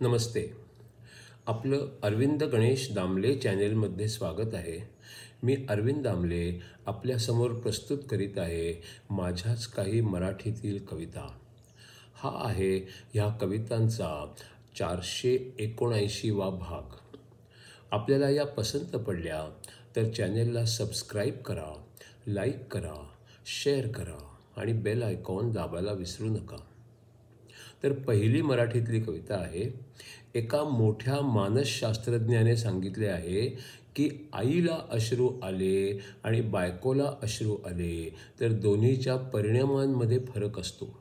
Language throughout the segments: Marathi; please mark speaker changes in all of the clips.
Speaker 1: नमस्ते. आपलं अरविंद गणेश दामले चॅनेलमध्ये स्वागत आहे. मी अरविंद दामले आपल्यासमोर प्रस्तुत करीत आहे माझ्याच काही मराठीतील कविता. हा आहे ह्या कवितांचा 479वा भाग. आपल्याला या पसंत पडल्या तर चॅनेलला सबस्क्राईब करा, लाईक करा, शेअर करा आणि बेल आयकॉन दाबायला विसरू नका. तर पहिली मराठीतली कविता आहे. एका मोठ्या मानसशास्त्रज्ञाने सांगितले आहे की आईला अश्रू आले आणि बायकोला अश्रू आले तर दोन्हीच्या परिणामांमध्ये फरक असतो.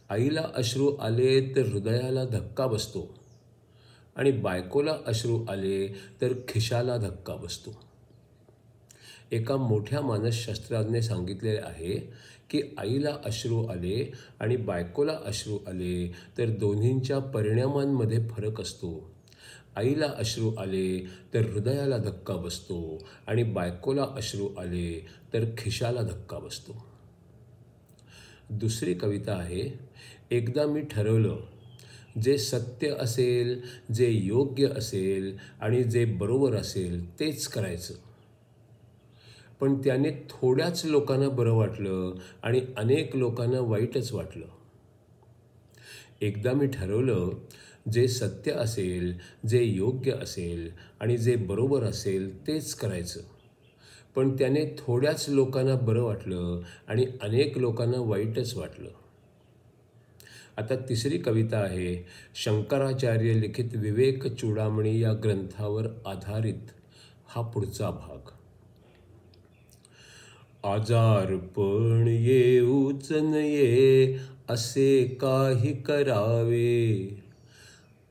Speaker 1: आईला अश्रू आले तर हृदयाला धक्का बसतो आणि बायकोला अश्रू आले तर खिशाला धक्का बसतो. एका मोठ्या मानसशास्त्राने सांगितले आहे की आईला अश्रू आले आणि बायकोला अश्रू आले तर दोन्हींच्या परिणामांमध्ये फरक असतो. आईला अश्रू आले तर हृदयाला धक्का बसतो आणि बायकोला अश्रू आले तर खिशाला धक्का बसतो. दुसरी कविता आहे. एकदा मी ठरवलं, जे सत्य असेल, जे योग्य असेल आणि जे बरोबर असेल तेच करायचं. पण त्याने थोड्याच लोकांना बरं वाटलं आणि अनेक लोकांना वाईटच वाटलं. एकदा मी ठरवलं, जे सत्य असेल, जे योग्य असेल आणि जे बरोबर असेल तेच करायचं. पण त्याने थोड्याच लोकांना बरं वाटलं आणि अनेक लोकांना वाईटच वाटलं. आता तिसरी कविता आहे. शंकराचार्य लिखित विवेक चूडामणी या ग्रंथावर आधारित हा पुढचा भाग. आजारपण येऊच नये असे काही करावे,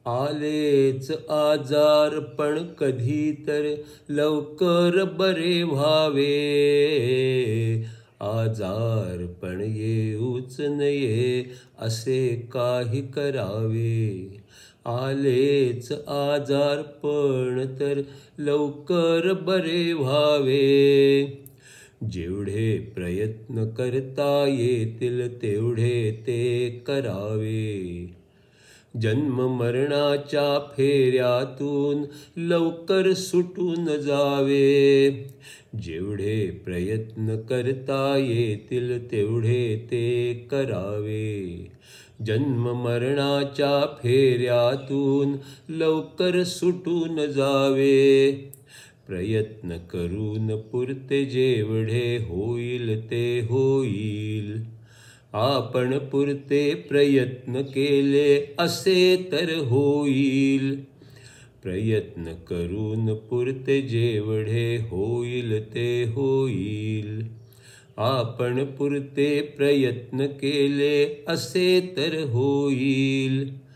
Speaker 1: आलेच आजारपण कधी तर लवकर बरे व्हावे. आजारपण येऊच नये असे काही करावे, आलेच आजारपण तर लवकर बरे व्हावे. जेवढे प्रयत्न करता येतील तेवढे ते करावे, जन्म मरणाच्या फेऱ्यातून लवकर सुटून जावे. जेवढे प्रयत्न करता येतील तेवढे ते करावे, जन्म मरणाच्या फेऱ्यातून लवकर सुटून जावे. प्रयत्न करून पुरते जेवढे होईल ते होईल, आपण पुरते प्रयत्न केले असे तर होईल. प्रयत्न करून पुरते जेवढे होईल ते होईल, आपण पुरते प्रयत्न केले असे तर होईल.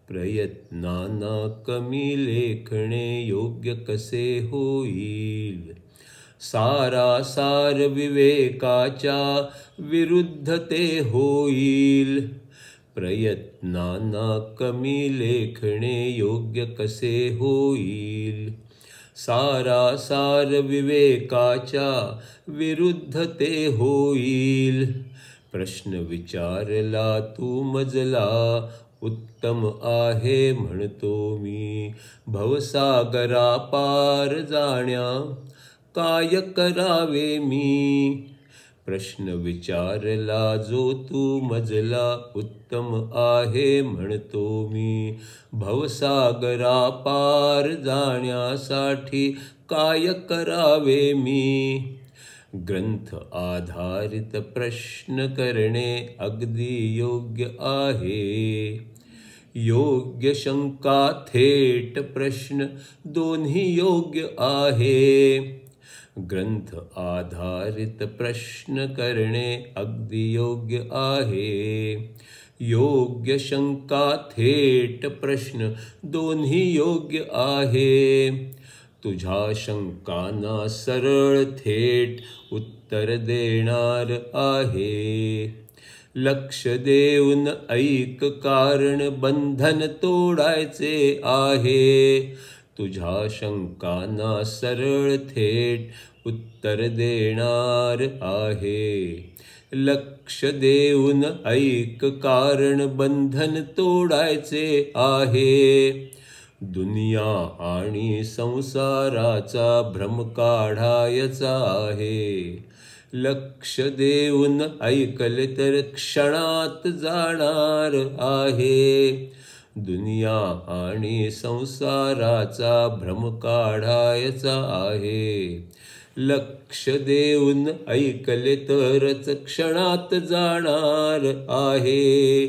Speaker 1: प्रयत्नांना कमी लेखणे योग्य कसे होईल, सारासार विवेकाच्या विरुद्ध ते होईल. प्रयत्नांना कमी लेखणे योग्य कसे होईल, सारासार विवेकाच्या विरुद्ध ते होईल. प्रश्न विचारला तू मजला उत्तम आहे म्हणतो मी, भवसागरा पार जाण्या काय करावे मी. प्रश्न विचारला जो तू मजला उत्तम आहे म्हणतो मी, भवसागरा पार जाण्यासाठी काय करावे मी. ग्रंथ आधारित प्रश्न करणे अगदी योग्य आहे, योग्य शंका थेट प्रश्न दोन्ही योग्य आहे. ग्रंथ आधारित प्रश्न करणे अगदी योग्य आहे, योग्य शंका थेट प्रश्न दोन्ही योग्य आहे. तुझ्या शंकांना सरळ थेट उत्तर देणार आहे. लक्ष देऊन ऐक कारण बंधन तोडायचे आहे. तुझ्या शंकांना सरळ थेट उत्तर देणार आहे. लक्ष देऊन ऐक, कारण बंधन तोडायचे आहे. दुनिया आणि संसाराचा भ्रम काढायचा आहे. लक्ष देऊन ऐकले तर क्षणात जाणार आहे. दुनिया आणि संसाराचा भ्रम काढायचा आहे. लक्ष देऊन ऐकले तरच क्षणात जाणार आहे.